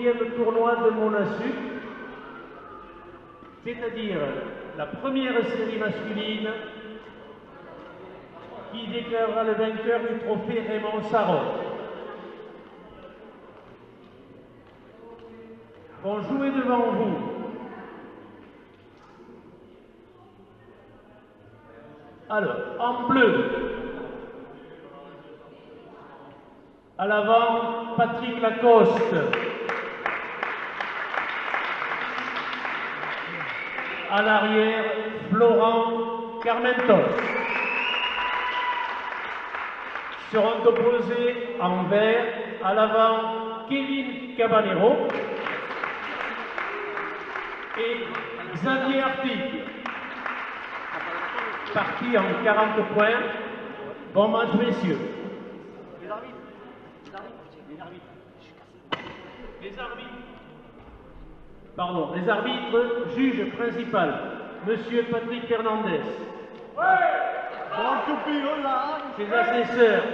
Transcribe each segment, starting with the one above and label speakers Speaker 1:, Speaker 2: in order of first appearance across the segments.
Speaker 1: 4e tournoi de Monassuc, c'est-à-dire la première série masculine qui déclarera le vainqueur du trophée Raymond Sarron. Vont jouer devant vous alors, en bleu, à l'avant, Patrick Lacoste. À l'arrière, Florent Carmentos. Seront opposés en vert, à l'avant, Kevin Cabanero et Xavier Artig. Parti en 40 points. Bon match, messieurs. Les arbitres, juge principal, Monsieur Patrick Fernandez. Ses assesseurs,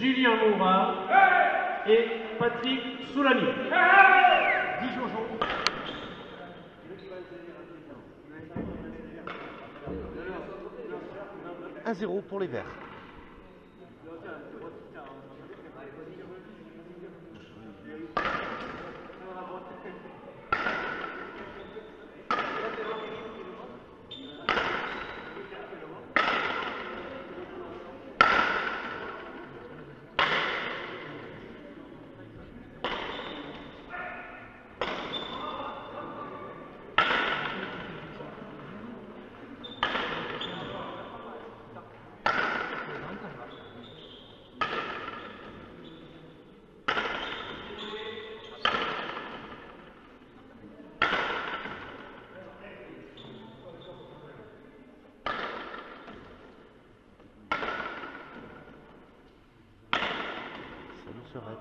Speaker 1: Julien Moura et Patrick Soulani.
Speaker 2: 1-0 pour les Verts. Serette.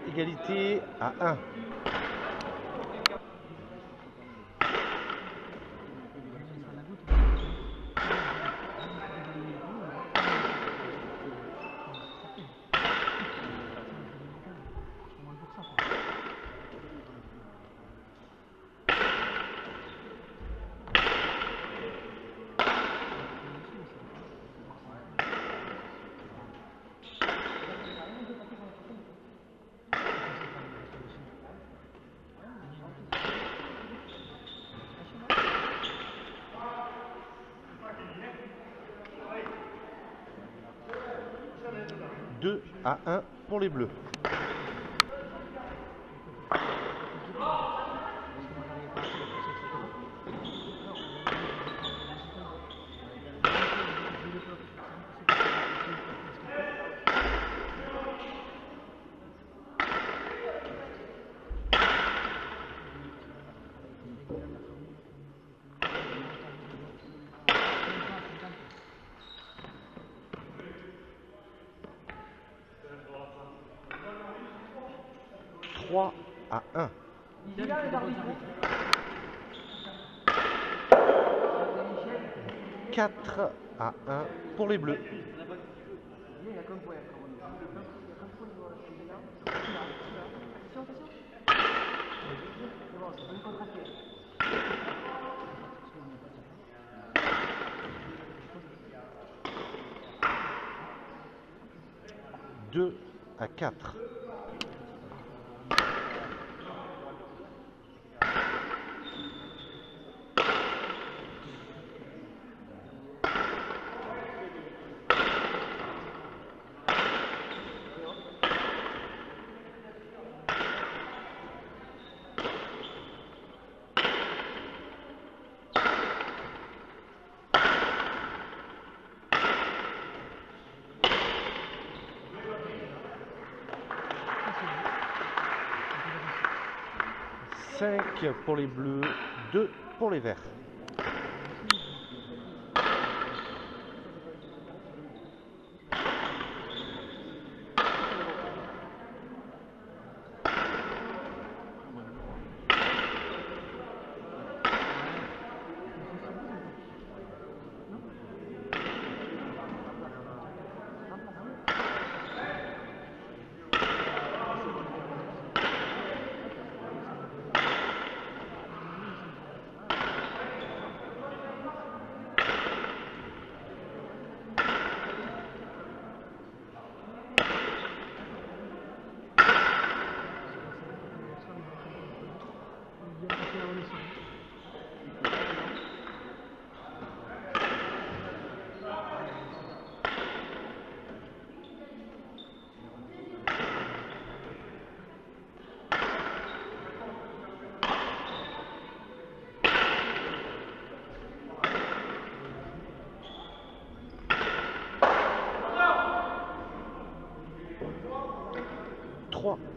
Speaker 2: Égalité à 1. À 1 pour les Bleus. À 1. 4 à 1 pour les Bleus. Deux à 4. 5 pour les bleus, 2 pour les verts.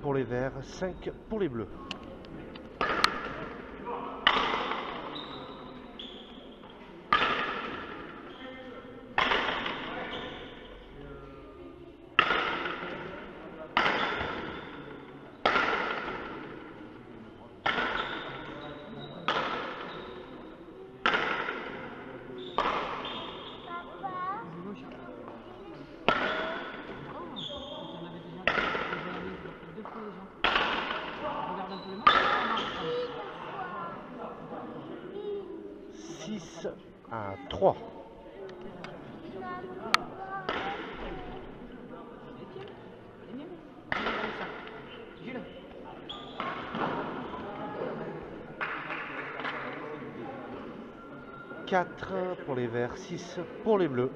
Speaker 2: Pour les verts, 5 pour les bleus. À 3. Quatre pour les verts, 6 pour les bleus.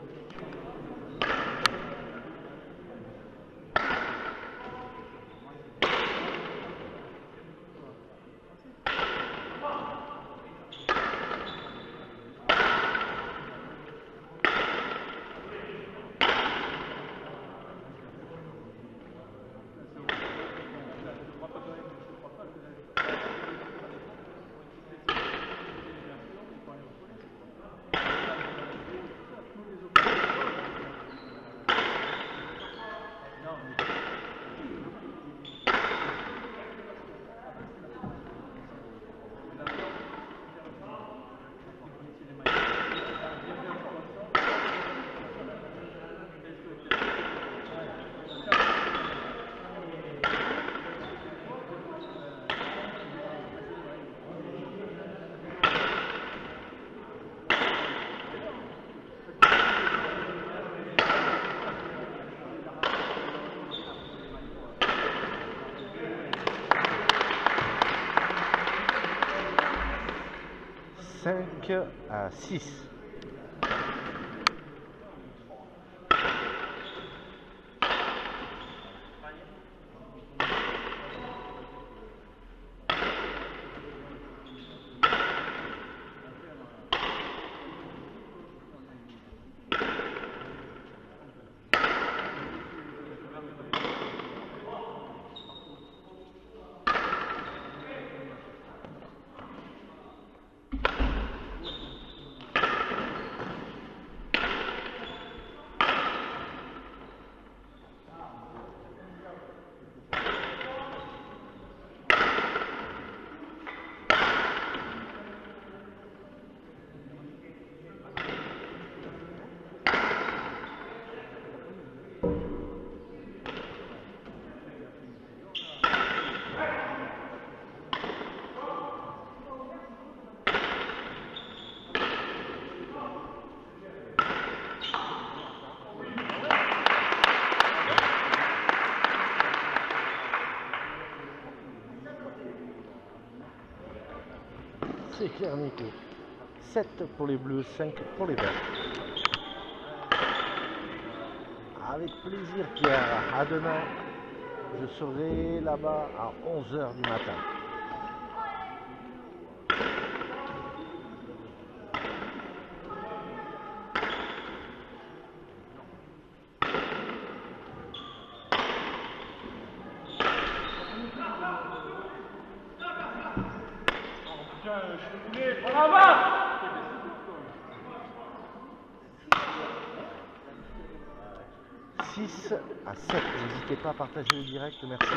Speaker 2: À 6. C'est clair, Nico. 7 pour les bleus, 5 pour les verts. Avec plaisir, Pierre. À demain. Je serai là-bas à 11 h du matin. 6 à 7. N'hésitez pas à partager le direct, merci.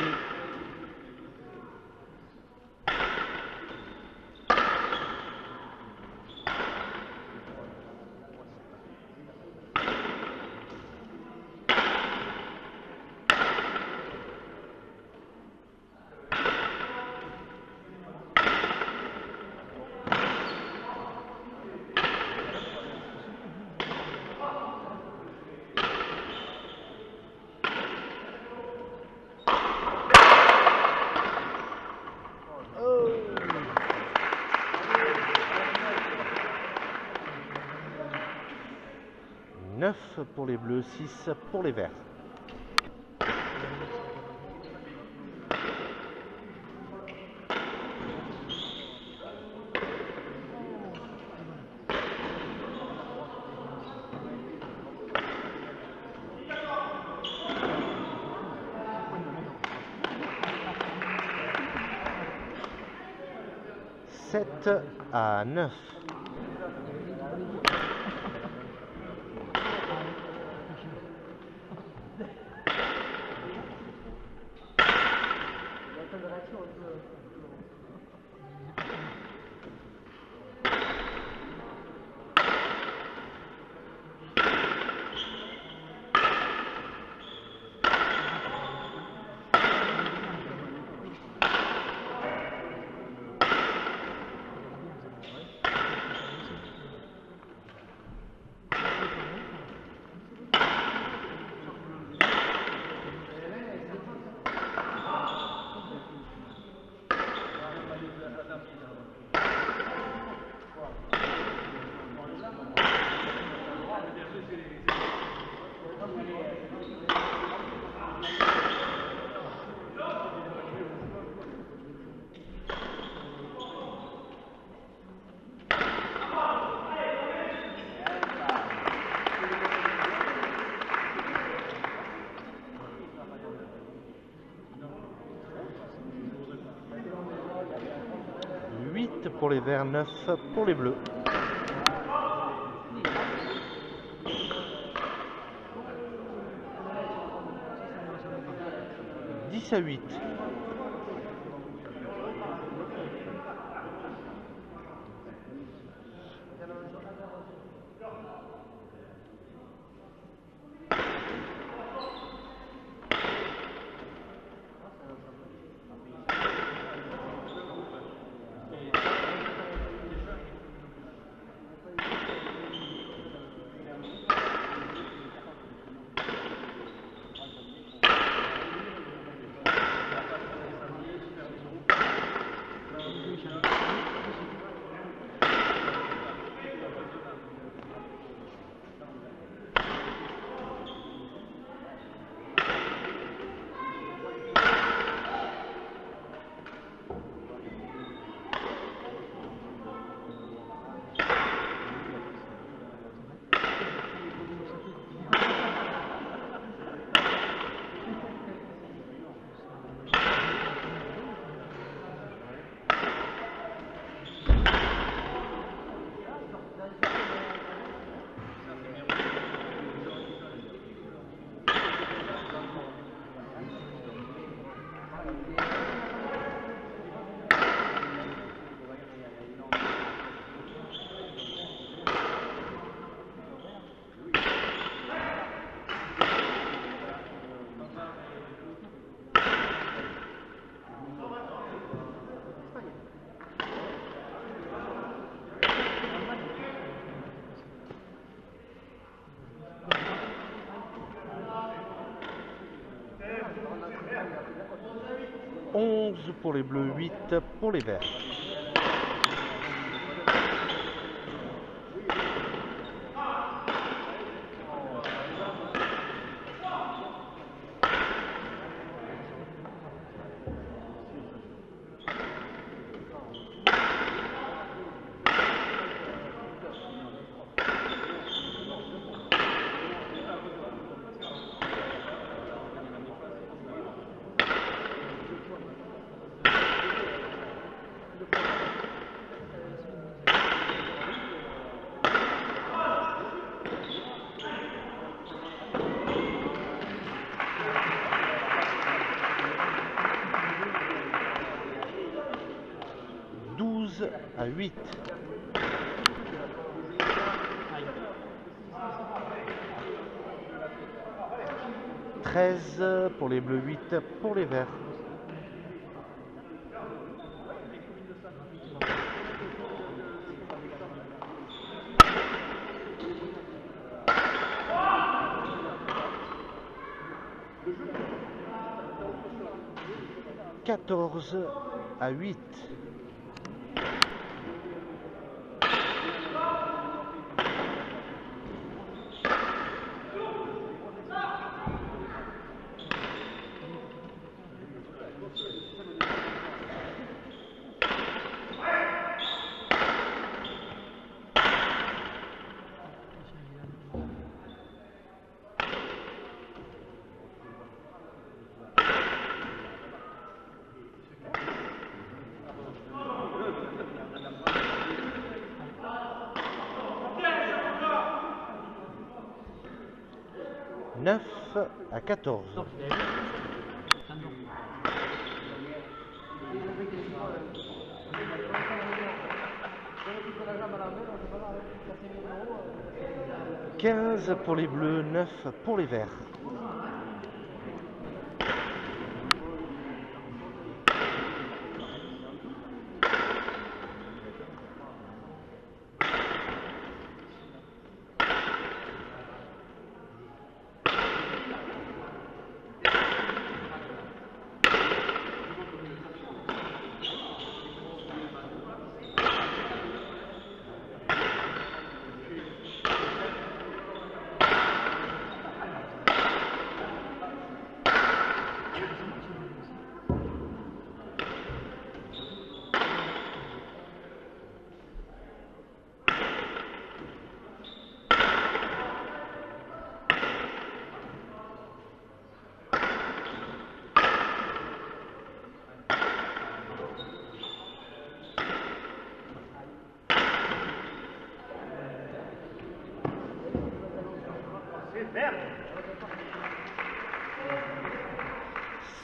Speaker 2: Pour les bleus, 6 pour les verts. Sept à 9. Pour les verts, 9 pour les bleus. 10 à 8. Pour les bleus, 8 pour les verts. 12 à 8. 13 pour les bleus, 8 pour les verts. « 14 à 8. 9 à 14. « 15 pour les bleus, 9 pour les verts. »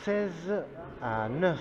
Speaker 2: 16 à 9.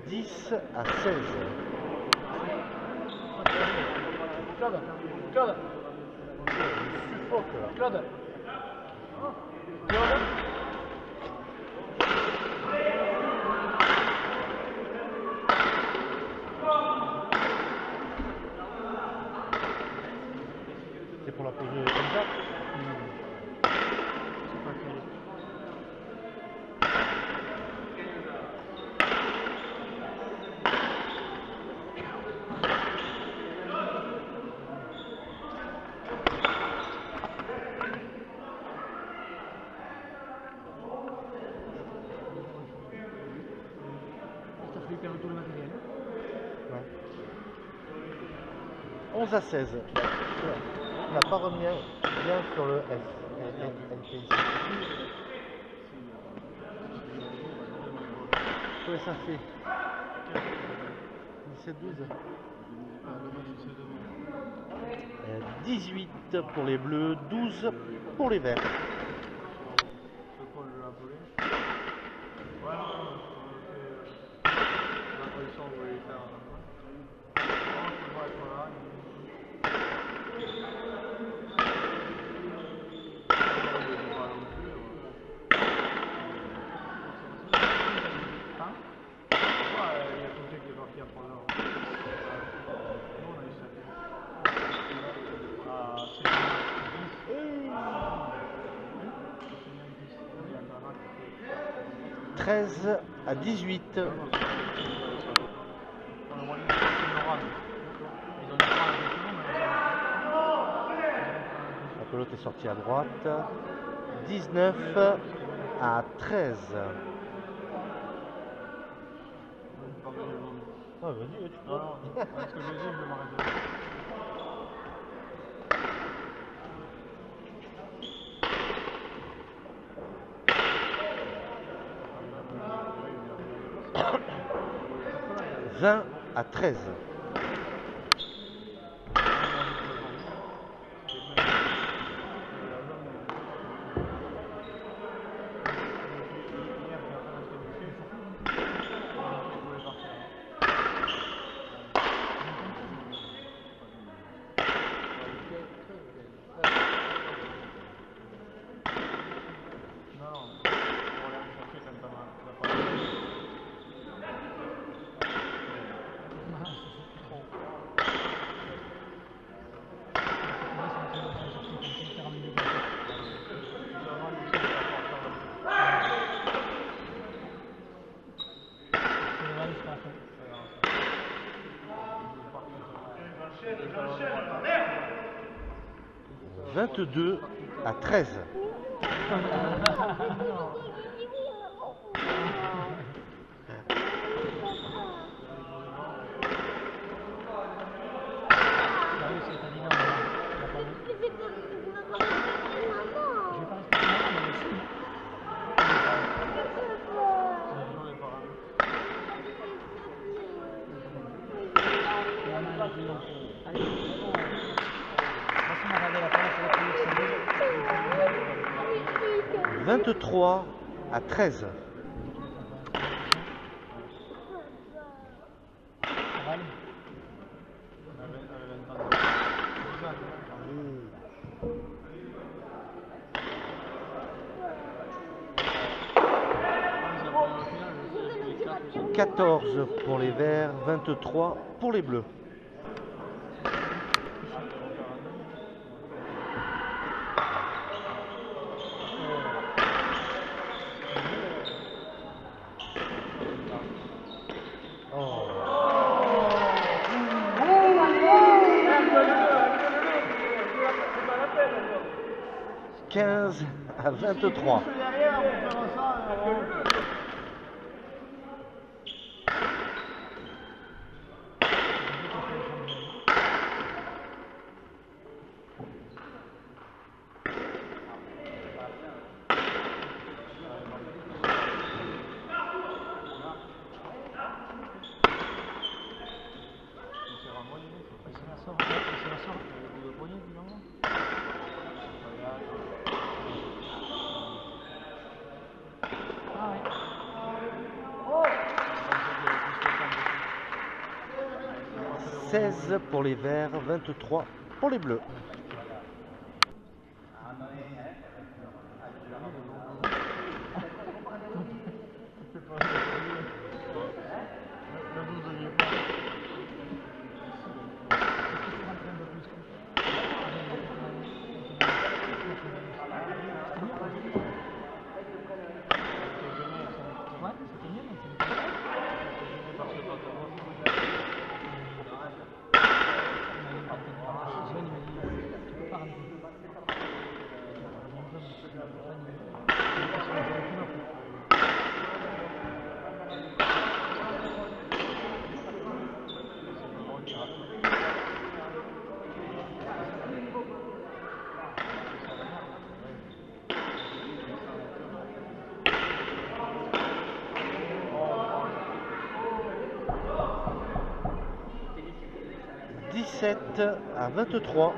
Speaker 2: 10 à 16.
Speaker 1: Claude, Claude,
Speaker 2: Suffoque là.
Speaker 1: Claude. Claude.
Speaker 2: C'est pour la pause comme ça. 11 à 16. On n'a pas remis bien sur le S. Oui, ça fait 17-12. 18 pour les bleus, 12 pour les verts. « 13 à 18. » Pelote est sortie à droite. 19 à 13. Ah, vas-y, tu peux.
Speaker 3: Non, parce que je dis, je vais m'arrêter.
Speaker 2: « 20 à 13. « 22 à 13. » « 23 à 13. » « 14 pour les verts, 23 pour les bleus. » Oh. 15 à 23. « 16 pour les verts, 23 pour les bleus. » « 17 à 23. »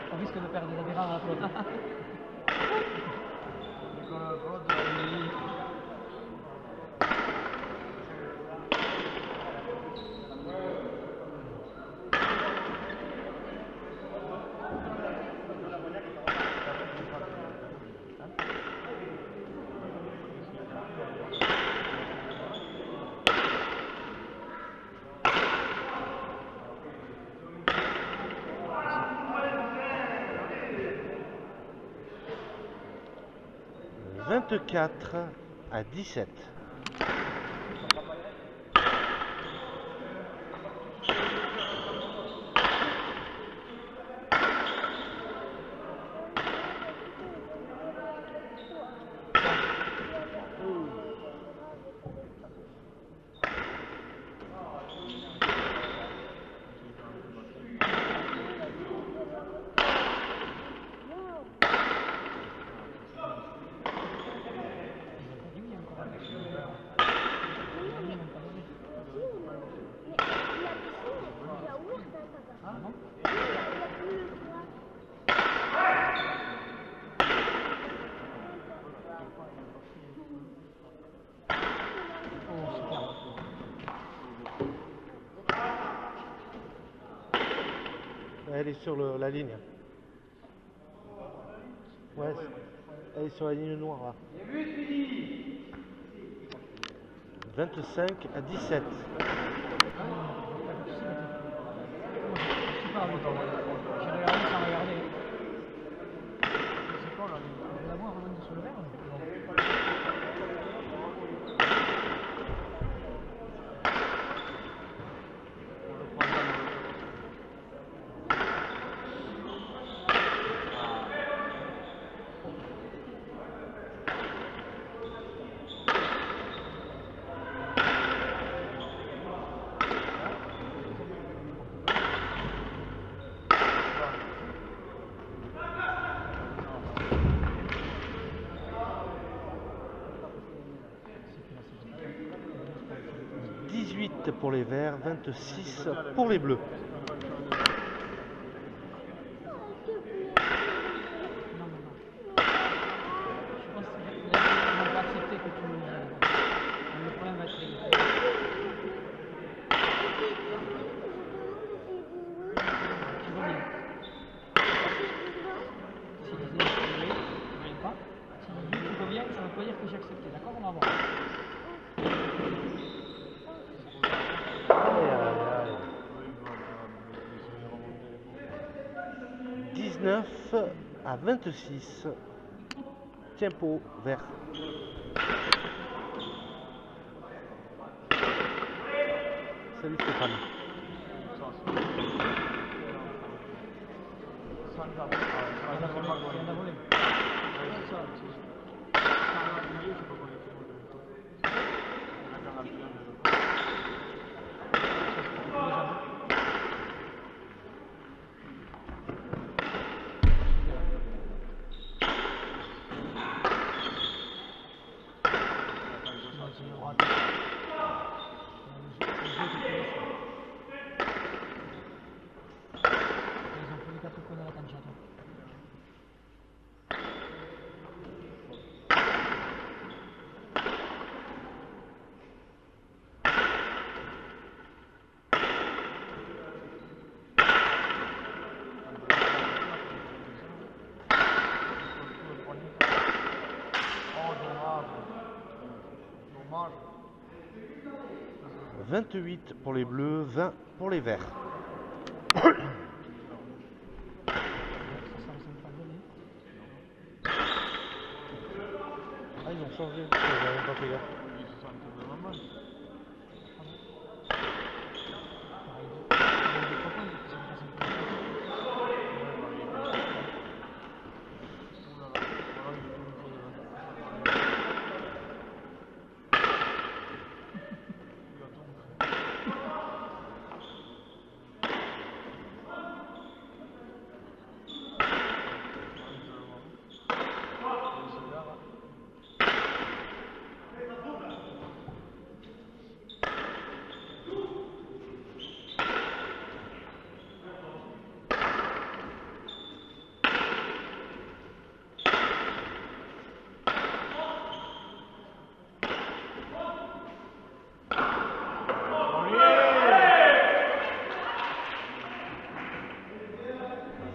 Speaker 4: On risque de perdre des rares à la
Speaker 2: 24 à 17. Elle est sur la ligne. Ouais, elle est sur la ligne noire. Là. 25 à 17.
Speaker 4: J'ai regardé sans regarder. C'est quoi là? On va la voir revenir sur le verre.
Speaker 2: 18 pour les verts, 26 pour les bleus. À 26, tempo vert. Salut Stéphane.
Speaker 3: Dommage.
Speaker 2: 28 pour les bleus, 20 pour les verts. Ah, ils ont changé, j'avais même pas fait gaffe.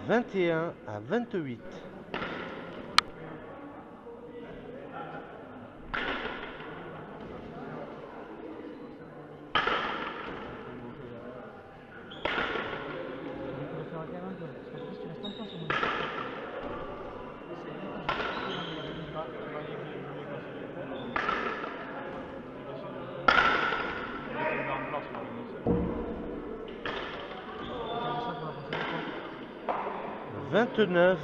Speaker 2: « 21 à 28. » 29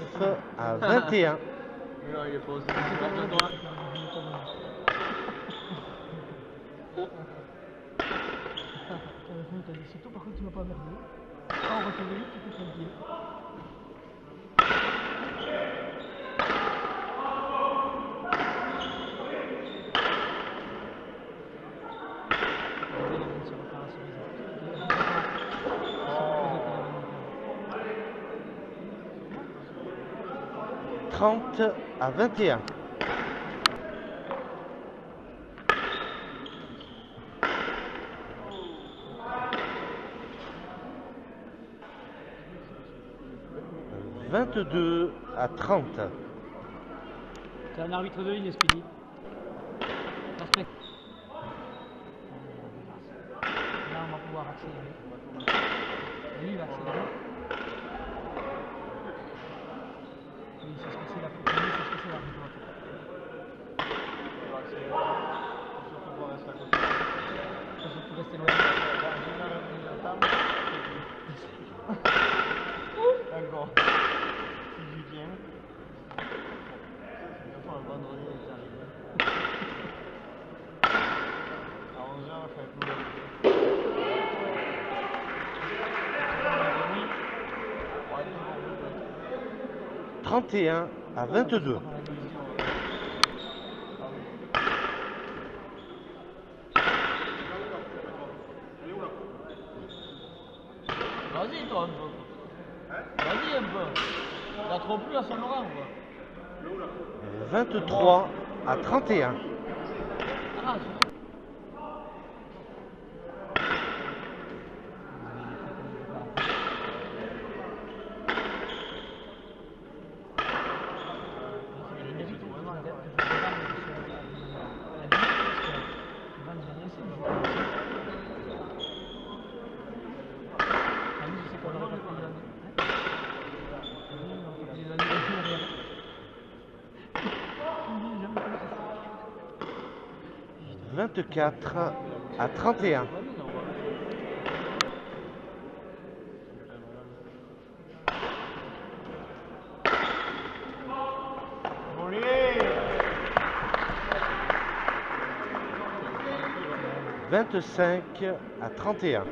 Speaker 2: à 21.
Speaker 3: Non, il est pas aussi. De droite.
Speaker 4: Surtout par contre tu vas pas merder. Quand on va te lever, tu peux tranquille.
Speaker 2: « 30 à 21. « 22 à 30. »
Speaker 4: C'est un arbitre de ligne, Speedy. Respect. Là, on va pouvoir accélérer. Lui, il va accélérer. Oui, c'est ce que c'est la première, c'est ce que c'est l'arbitre.
Speaker 3: Surtout pour rester à côté.
Speaker 4: Il faut surtout rester loin.
Speaker 3: D'accord. Si j'y viens. Une fois un vendredi, il est arrivé. À 11h, il fait plus long.
Speaker 2: 31 à 22.
Speaker 3: Vas-y, toi, un peu. Vas-y, un peu. Il a trop plu à Saint-Laurent, quoi.
Speaker 2: 23 à 31.
Speaker 3: Ah, c'est ça.
Speaker 2: « 24 à 31. »
Speaker 3: Volé.
Speaker 2: 25 à 31.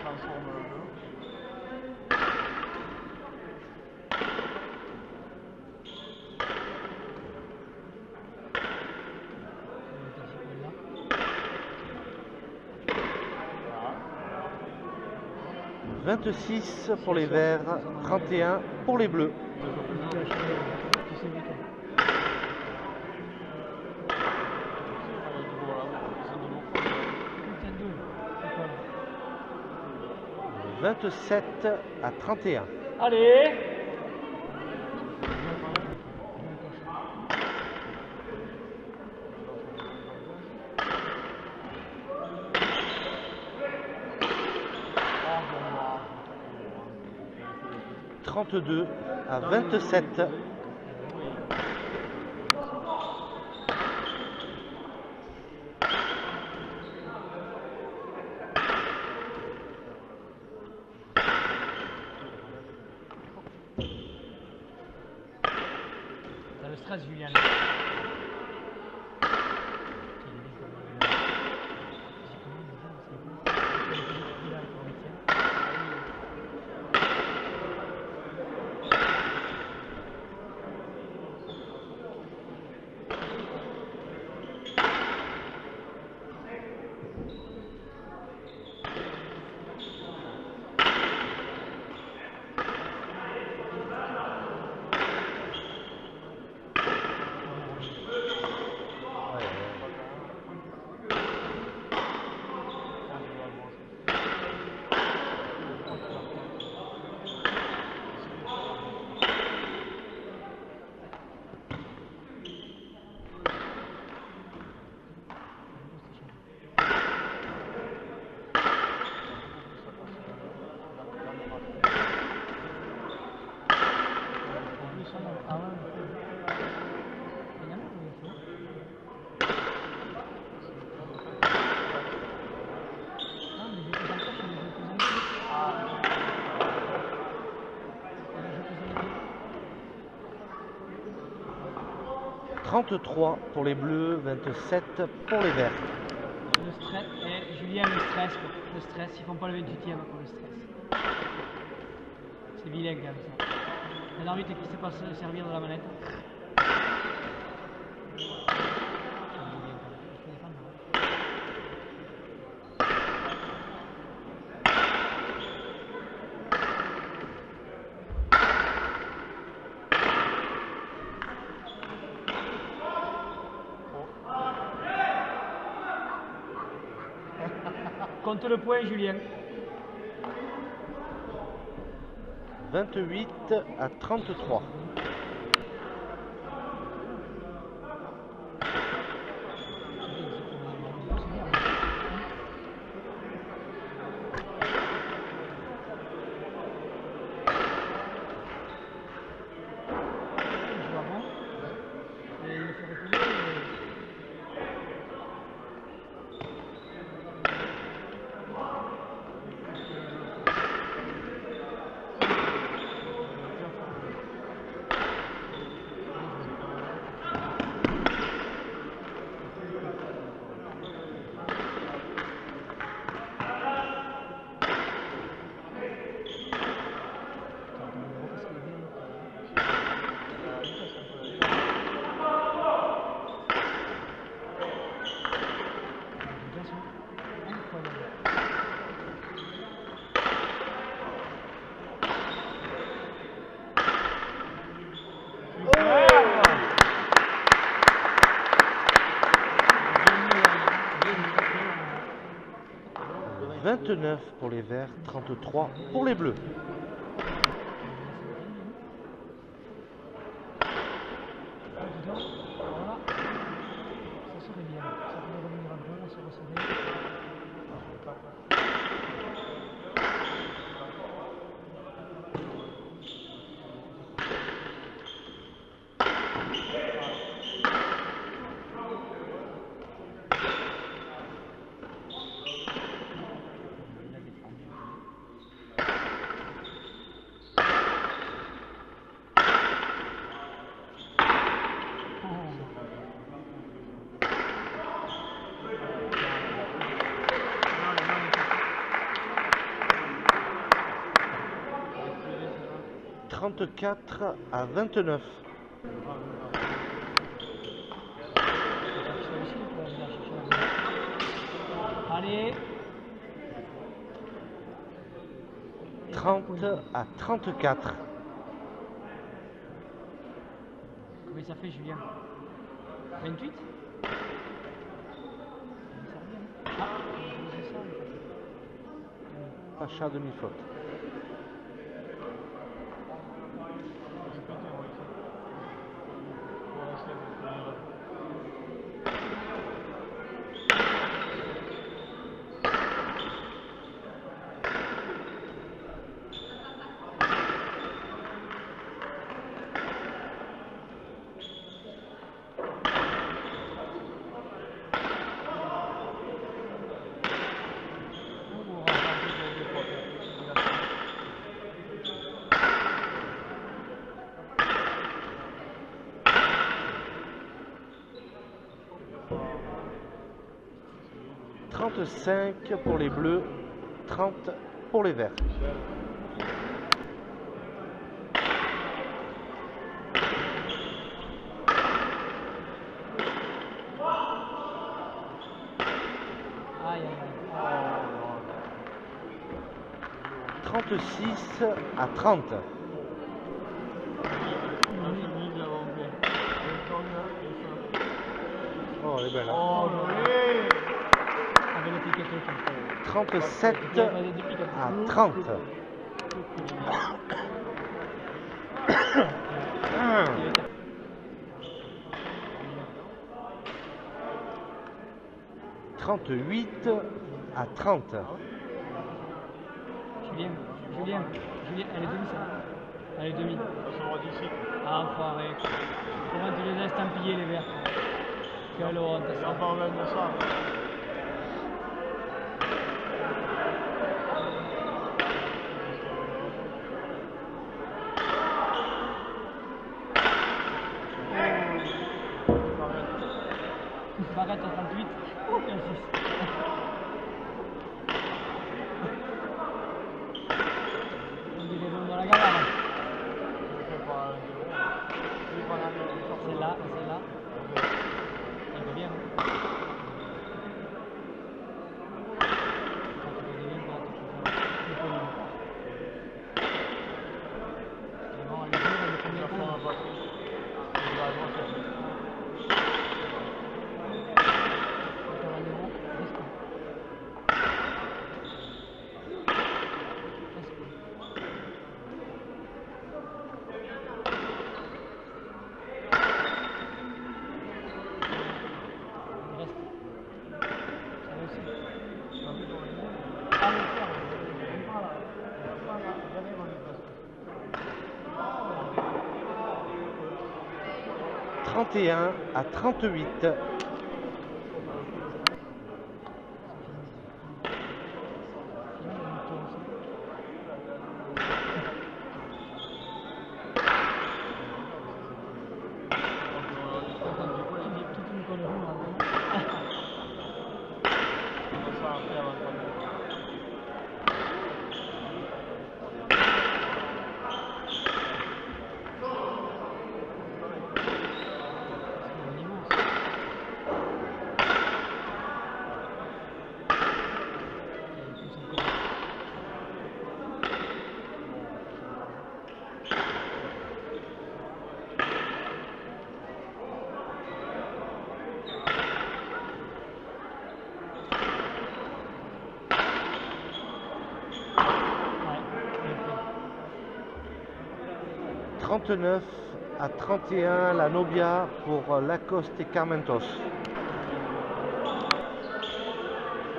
Speaker 3: Transforme le jeu.
Speaker 2: « 26 pour les verts, 31 pour les bleus. »
Speaker 4: Tu sais, vite.
Speaker 2: 27 à 31.
Speaker 4: Allez!
Speaker 3: «
Speaker 2: 32 à 27.
Speaker 4: T'as le stress, Julien.
Speaker 2: 33 pour les bleus, 27 pour les verts.
Speaker 4: Le stress, et Julien, le stress, quoi. Le stress, ils font pas le 28e pour le stress. C'est vilain quand même ça. Un arbitre qui sait pas se servir de la manette. Compte le point, Julien.
Speaker 2: 28 à 33. « 29 pour les verts, 33 pour les bleus. »
Speaker 4: Voilà. Ça serait bien. Ça pourrait revenir un peu, on se resserrer.
Speaker 2: « 34 à 29. »
Speaker 4: Allez.
Speaker 2: 30 à 34.
Speaker 4: Combien ça fait, Julien? 28? Ah, c'est ça.
Speaker 2: Pacha demi-faute. « 35 pour les bleus, 30 pour les verts. »
Speaker 4: Aïe, aïe, aïe.
Speaker 2: 36 à 30. Oh, elle est belle.
Speaker 3: Oh, joli.
Speaker 4: Avec le piquet tout.
Speaker 2: 37
Speaker 4: Il y a pas de piquet.
Speaker 2: à 30. « 38 à 30. »
Speaker 4: Julien, elle est demi ça. Elle est demi. Ah, enfoiré. Comment tu les as estampillés les verts? Quelle honte ça.
Speaker 3: Encore même de ça.
Speaker 4: là, et celle-là. Elle va bien. Hein.
Speaker 2: à 38. À 31, la Nobia pour Lacoste et Carmentos.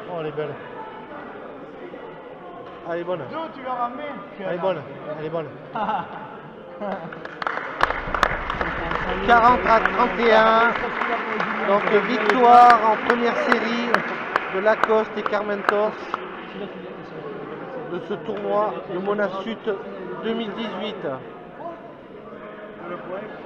Speaker 2: Oh, elle est belle. Elle est bonne.
Speaker 3: Tu l'as ramené.
Speaker 2: Elle est bonne. Elle est bonne. 40 à 31. Donc victoire en première série de Lacoste et Carmentos de ce tournoi de Mona Sud 2018.
Speaker 3: Le point.